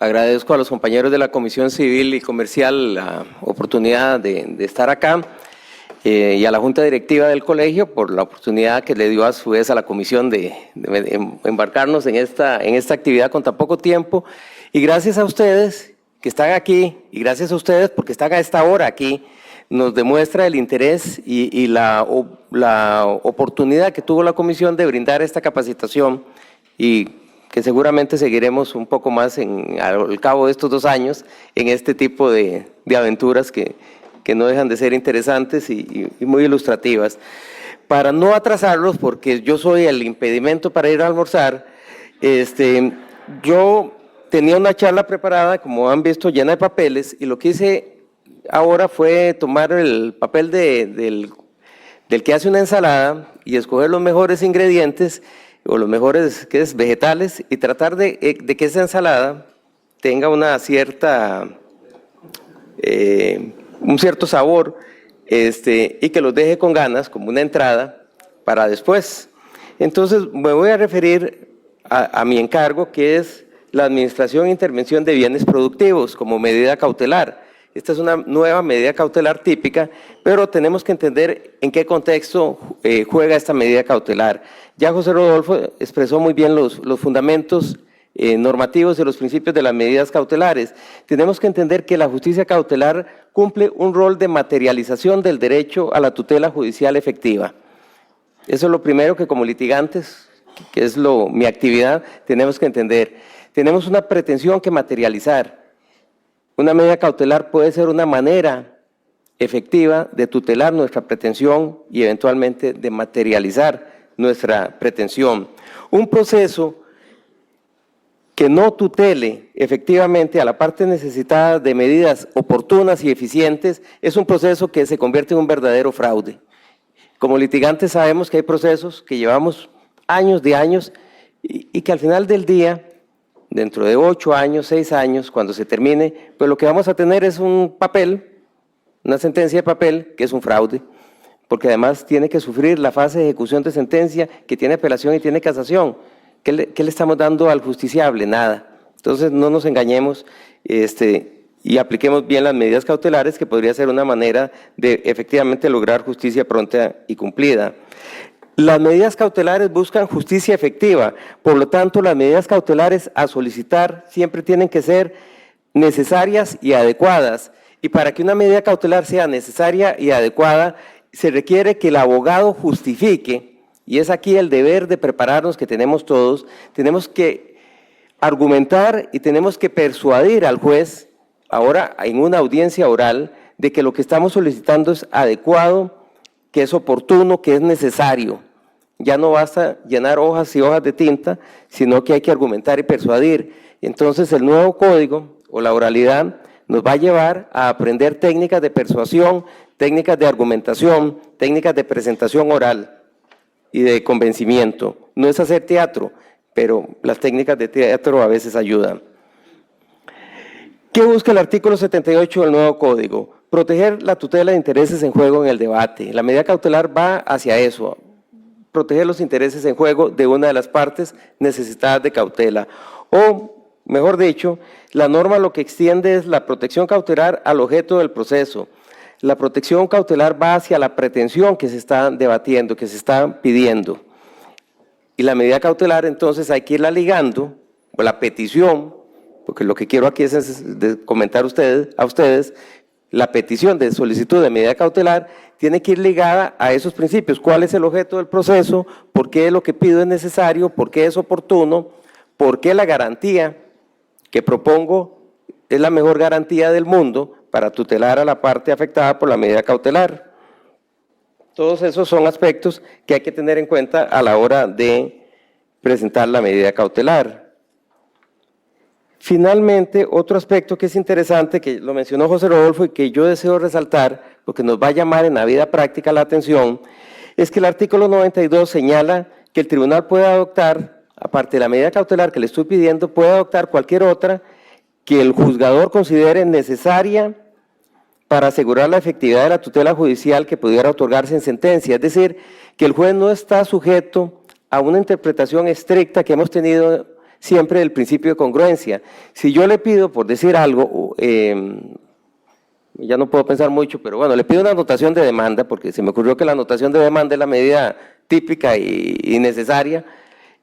Agradezco a los compañeros de la Comisión Civil y Comercial la oportunidad de estar acá y a la Junta Directiva del Colegio por la oportunidad que le dio a su vez a la Comisión de embarcarnos en esta actividad con tan poco tiempo. Y gracias a ustedes que están aquí, y gracias a ustedes porque están a esta hora aquí, nos demuestra el interés y la oportunidad que tuvo la Comisión de brindar esta capacitación y que seguramente seguiremos un poco más al cabo de estos 2 años en este tipo de aventuras que no dejan de ser interesantes y muy ilustrativas. Para no atrasarlos, porque yo soy el impedimento para ir a almorzar, yo tenía una charla preparada, como han visto, llena de papeles, y lo que hice ahora fue tomar el papel del que hace una ensalada y escoger los mejores ingredientes o los mejores vegetales y tratar de que esa ensalada tenga un cierto sabor y que los deje con ganas como una entrada para después. Entonces me voy a referir a mi encargo, que es la administración e intervención de bienes productivos como medida cautelar. Esta es una nueva medida cautelar típica, pero tenemos que entender en qué contexto juega esta medida cautelar. Ya José Rodolfo expresó muy bien los fundamentos normativos de los principios de las medidas cautelares. Tenemos que entender que la justicia cautelar cumple un rol de materialización del derecho a la tutela judicial efectiva. Eso es lo primero que como litigantes, que es mi actividad, tenemos que entender. Tenemos una pretensión que materializar. Una medida cautelar puede ser una manera efectiva de tutelar nuestra pretensión y eventualmente de materializar nuestra pretensión. Un proceso que no tutele efectivamente a la parte necesitada de medidas oportunas y eficientes es un proceso que se convierte en un verdadero fraude. Como litigantes sabemos que hay procesos que llevamos años y que al final del día, dentro de 8 años, 6 años, cuando se termine, pues lo que vamos a tener es un papel, una sentencia de papel, que es un fraude, porque además tiene que sufrir la fase de ejecución de sentencia, que tiene apelación y tiene casación. ¿Qué le estamos dando al justiciable? Nada. Entonces no nos engañemos y apliquemos bien las medidas cautelares, que podría ser una manera de efectivamente lograr justicia pronta y cumplida. Las medidas cautelares buscan justicia efectiva, por lo tanto las medidas cautelares a solicitar siempre tienen que ser necesarias y adecuadas. Y para que una medida cautelar sea necesaria y adecuada, se requiere que el abogado justifique, y es aquí el deber de prepararnos que tenemos todos, tenemos que argumentar y tenemos que persuadir al juez, ahora en una audiencia oral, de que lo que estamos solicitando es adecuado, que es oportuno, que es necesario. Ya no basta llenar hojas y hojas de tinta, sino que hay que argumentar y persuadir. Entonces el nuevo código o la oralidad nos va a llevar a aprender técnicas de persuasión, técnicas de argumentación, técnicas de presentación oral y de convencimiento. No es hacer teatro, pero las técnicas de teatro a veces ayudan. ¿Qué busca el artículo 78 del nuevo código? Proteger la tutela de intereses en juego en el debate. La medida cautelar va hacia eso, proteger los intereses en juego de una de las partes necesitadas de cautela. O, mejor dicho, la norma lo que extiende es la protección cautelar al objeto del proceso. La protección cautelar va hacia la pretensión que se está debatiendo, que se está pidiendo. Y la medida cautelar, entonces, hay que irla ligando, o la petición, porque lo que quiero aquí es comentar a ustedes, la petición de solicitud de medida cautelar tiene que ir ligada a esos principios. ¿Cuál es el objeto del proceso? ¿Por qué lo que pido es necesario? ¿Por qué es oportuno? ¿Por qué la garantía que propongo es la mejor garantía del mundo para tutelar a la parte afectada por la medida cautelar? Todos esos son aspectos que hay que tener en cuenta a la hora de presentar la medida cautelar. Finalmente, otro aspecto que es interesante, que lo mencionó José Rodolfo y que yo deseo resaltar, porque nos va a llamar en la vida práctica la atención, es que el artículo 92 señala que el tribunal puede adoptar, aparte de la medida cautelar que le estoy pidiendo, puede adoptar cualquier otra que el juzgador considere necesaria para asegurar la efectividad de la tutela judicial que pudiera otorgarse en sentencia. Es decir, que el juez no está sujeto a una interpretación estricta que hemos tenido siempre del principio de congruencia. Si yo le pido, por decir algo, ya no puedo pensar mucho, pero bueno, le pido una anotación de demanda, porque se me ocurrió que la anotación de demanda es la medida típica y necesaria.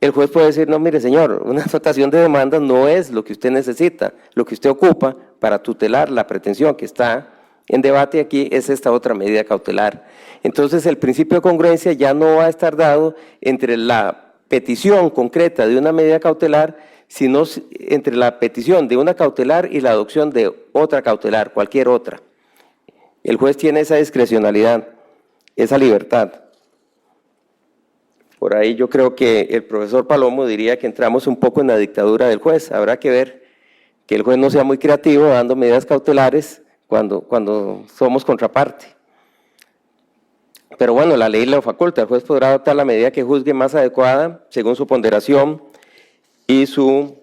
El juez puede decir, no, mire señor, una anotación de demanda no es lo que usted necesita, lo que usted ocupa para tutelar la pretensión que está en debate aquí es esta otra medida cautelar. Entonces el principio de congruencia ya no va a estar dado entre la petición concreta de una medida cautelar, sino entre la petición de una cautelar y la adopción de otra cautelar, cualquier otra. El juez tiene esa discrecionalidad, esa libertad. Por ahí yo creo que el profesor Palomo diría que entramos un poco en la dictadura del juez. Habrá que ver que el juez no sea muy creativo dando medidas cautelares cuando somos contraparte. Pero bueno, la ley lo faculta, el juez podrá adoptar la medida que juzgue más adecuada según su ponderación y su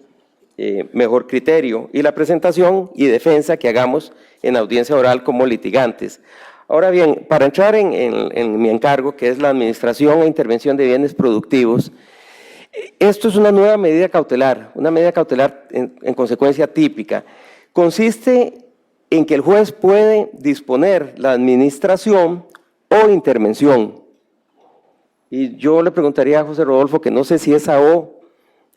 mejor criterio, y la presentación y defensa que hagamos en audiencia oral como litigantes. Ahora bien, para entrar en mi encargo, que es la administración e intervención de bienes productivos, esto es una nueva medida cautelar, en consecuencia típica. Consiste en que el juez puede disponer la administración o intervención. Y yo le preguntaría a José Rodolfo, que no sé si esa O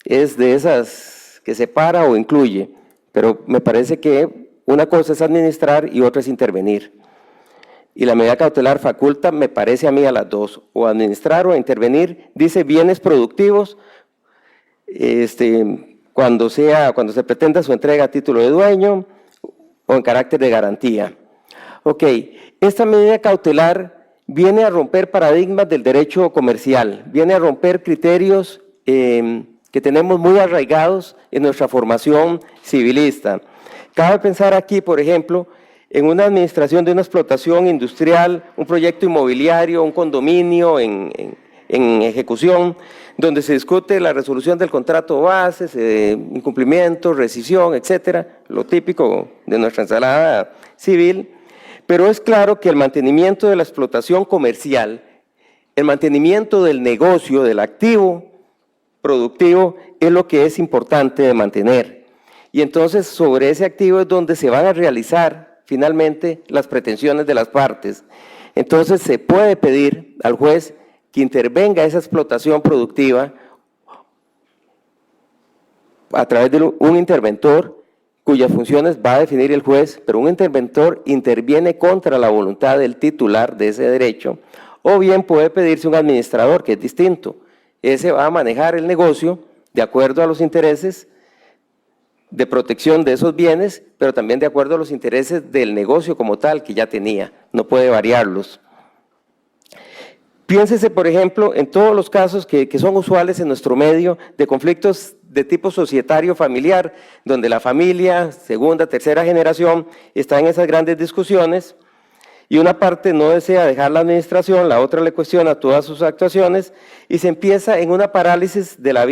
es de esas que separa o incluye, pero me parece que una cosa es administrar y otra es intervenir. Y la medida cautelar faculta, me parece a mí, a las dos, o administrar o intervenir, dice bienes productivos, cuando se pretenda su entrega a título de dueño o en carácter de garantía. Ok, esta medida cautelar viene a romper paradigmas del derecho comercial, viene a romper criterios que tenemos muy arraigados en nuestra formación civilista. Cabe pensar aquí, por ejemplo, en una administración de una explotación industrial, un proyecto inmobiliario, un condominio en ejecución, donde se discute la resolución del contrato base, incumplimiento, rescisión, etcétera, lo típico de nuestra ensalada civil, pero es claro que el mantenimiento de la explotación comercial, el mantenimiento del negocio, del activo productivo, es lo que es importante de mantener. Y entonces sobre ese activo es donde se van a realizar finalmente las pretensiones de las partes. Entonces se puede pedir al juez que intervenga esa explotación productiva a través de un interventor cuyas funciones va a definir el juez, pero un interventor interviene contra la voluntad del titular de ese derecho, o bien puede pedirse un administrador, que es distinto. Ese va a manejar el negocio de acuerdo a los intereses de protección de esos bienes, pero también de acuerdo a los intereses del negocio como tal que ya tenía, no puede variarlos. Piénsese, por ejemplo, en todos los casos que son usuales en nuestro medio de conflictos de tipo societario familiar, donde la familia, segunda, tercera generación, está en esas grandes discusiones y una parte no desea dejar la administración, la otra le cuestiona todas sus actuaciones y se empieza en una parálisis de la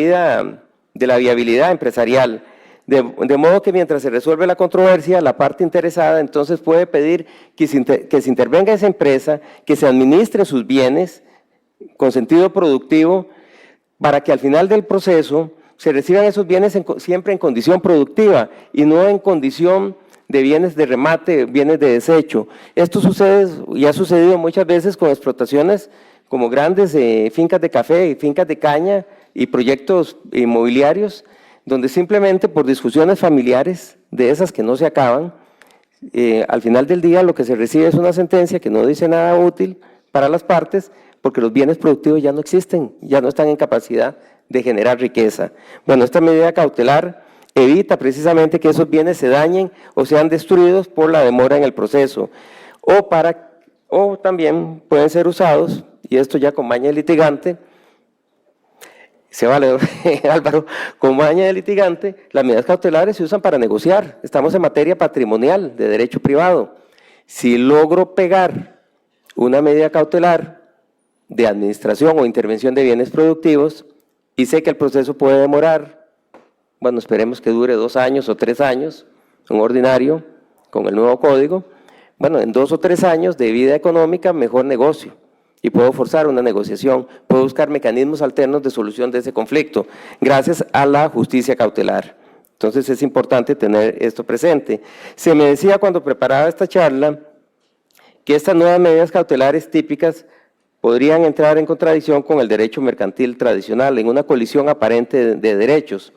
viabilidad empresarial. De modo que mientras se resuelve la controversia, la parte interesada entonces puede pedir que se intervenga esa empresa, que se administren sus bienes con sentido productivo, para que al final del proceso se reciban esos bienes siempre en condición productiva y no en condición de bienes de remate, bienes de desecho. Esto sucede y ha sucedido muchas veces con explotaciones como grandes fincas de café y fincas de caña y proyectos inmobiliarios, donde simplemente por discusiones familiares de esas que no se acaban, al final del día lo que se recibe es una sentencia que no dice nada útil para las partes, porque los bienes productivos ya no existen, ya no están en capacidad de generar riqueza. Bueno, esta medida cautelar evita precisamente que esos bienes se dañen o sean destruidos por la demora en el proceso, o también pueden ser usados, y esto ya con maña de litigante. Se vale, Álvaro, como maña de litigante, las medidas cautelares se usan para negociar. Estamos en materia patrimonial, de derecho privado. Si logro pegar una medida cautelar de administración o intervención de bienes productivos y sé que el proceso puede demorar, bueno, esperemos que dure 2 años o 3 años, un ordinario, con el nuevo código, bueno, en 2 o 3 años de vida económica, mejor negocio. y puedo forzar una negociación, puedo buscar mecanismos alternos de solución de ese conflicto, gracias a la justicia cautelar. Entonces es importante tener esto presente. Se me decía cuando preparaba esta charla que estas nuevas medidas cautelares típicas podrían entrar en contradicción con el derecho mercantil tradicional, en una colisión aparente de derechos.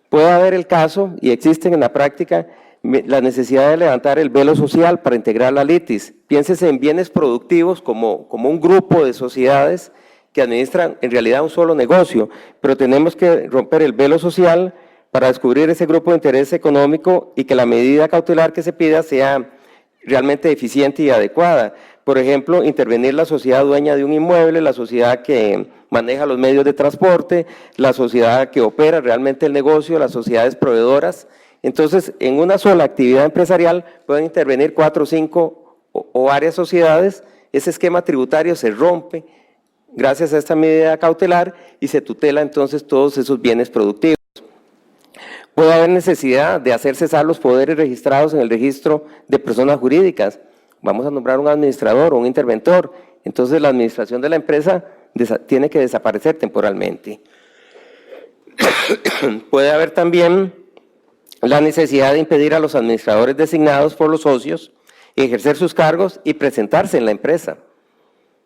Puede haber el caso, y existen en la práctica, la necesidad de levantar el velo social para integrar la litis. Piénsese en bienes productivos como un grupo de sociedades que administran en realidad un solo negocio, pero tenemos que romper el velo social para descubrir ese grupo de interés económico y que la medida cautelar que se pida sea realmente eficiente y adecuada. Por ejemplo, intervenir la sociedad dueña de un inmueble, la sociedad que maneja los medios de transporte, la sociedad que opera realmente el negocio, las sociedades proveedoras. Entonces, en una sola actividad empresarial pueden intervenir 4, 5 o varias sociedades. Ese esquema tributario se rompe gracias a esta medida cautelar y se tutela entonces todos esos bienes productivos. Puede haber necesidad de hacer cesar los poderes registrados en el registro de personas jurídicas. Vamos a nombrar un administrador o un interventor. Entonces, la administración de la empresa tiene que desaparecer temporalmente. Puede haber también la necesidad de impedir a los administradores designados por los socios ejercer sus cargos y presentarse en la empresa.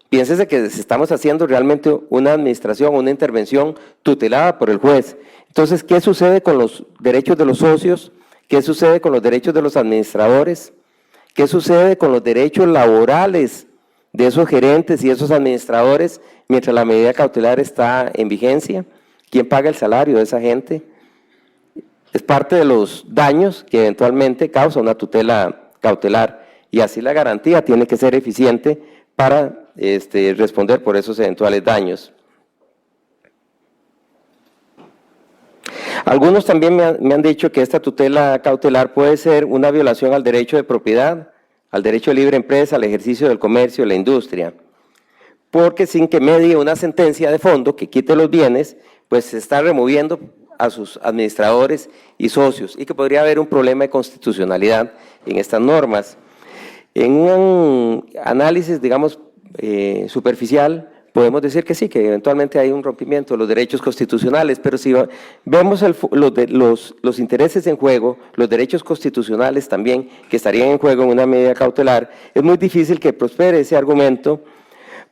Piénsese que estamos haciendo realmente una administración, una intervención tutelada por el juez. Entonces, ¿qué sucede con los derechos de los socios? ¿Qué sucede con los derechos de los administradores? ¿Qué sucede con los derechos laborales de esos gerentes y esos administradores mientras la medida cautelar está en vigencia? ¿Quién paga el salario de esa gente? Es parte de los daños que eventualmente causa una tutela cautelar y así la garantía tiene que ser eficiente para responder por esos eventuales daños. Algunos también me han dicho que esta tutela cautelar puede ser una violación al derecho de propiedad, al derecho de libre empresa, al ejercicio del comercio, la industria, porque sin que medie una sentencia de fondo que quite los bienes, pues se está removiendo a sus administradores y socios y que podría haber un problema de constitucionalidad en estas normas. En un análisis, digamos, superficial, podemos decir que sí, que eventualmente hay un rompimiento de los derechos constitucionales, pero si vemos los intereses en juego, los derechos constitucionales también que estarían en juego en una medida cautelar, es muy difícil que prospere ese argumento,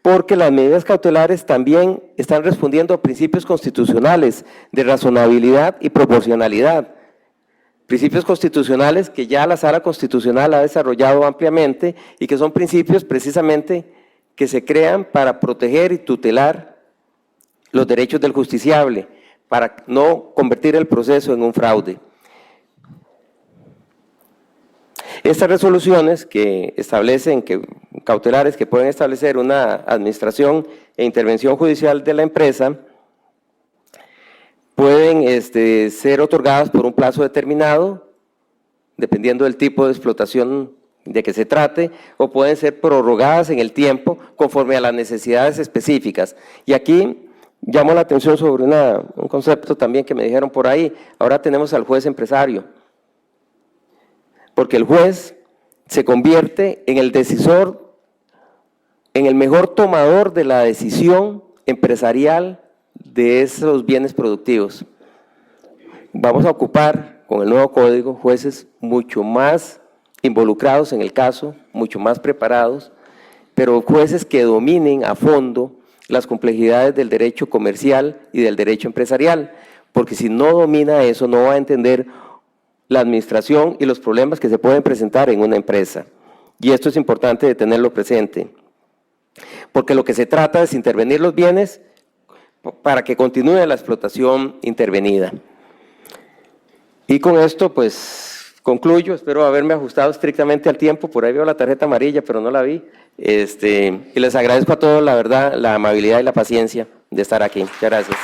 porque las medidas cautelares también están respondiendo a principios constitucionales de razonabilidad y proporcionalidad. Principios constitucionales que ya la Sala Constitucional ha desarrollado ampliamente y que son principios precisamente que se crean para proteger y tutelar los derechos del justiciable, para no convertir el proceso en un fraude. Estas resoluciones que establecen, cautelares que pueden establecer una administración e intervención judicial de la empresa, pueden ser otorgadas por un plazo determinado, dependiendo del tipo de explotación de que se trate, o pueden ser prorrogadas en el tiempo conforme a las necesidades específicas. Y aquí llamo la atención sobre un concepto también que me dijeron por ahí. Ahora tenemos al juez empresario, porque el juez se convierte en el decisor, en el mejor tomador de la decisión empresarial de esos bienes productivos. Vamos a ocupar con el nuevo código jueces mucho más involucrados en el caso, mucho más preparados, pero jueces que dominen a fondo las complejidades del derecho comercial y del derecho empresarial, porque si no domina eso, no va a entender la administración y los problemas que se pueden presentar en una empresa. Y esto es importante de tenerlo presente, porque lo que se trata es intervenir los bienes para que continúe la explotación intervenida. Y con esto, pues, concluyo, espero haberme ajustado estrictamente al tiempo, por ahí veo la tarjeta amarilla, pero no la vi, y les agradezco a todos, la verdad, la amabilidad y la paciencia de estar aquí. Muchas gracias.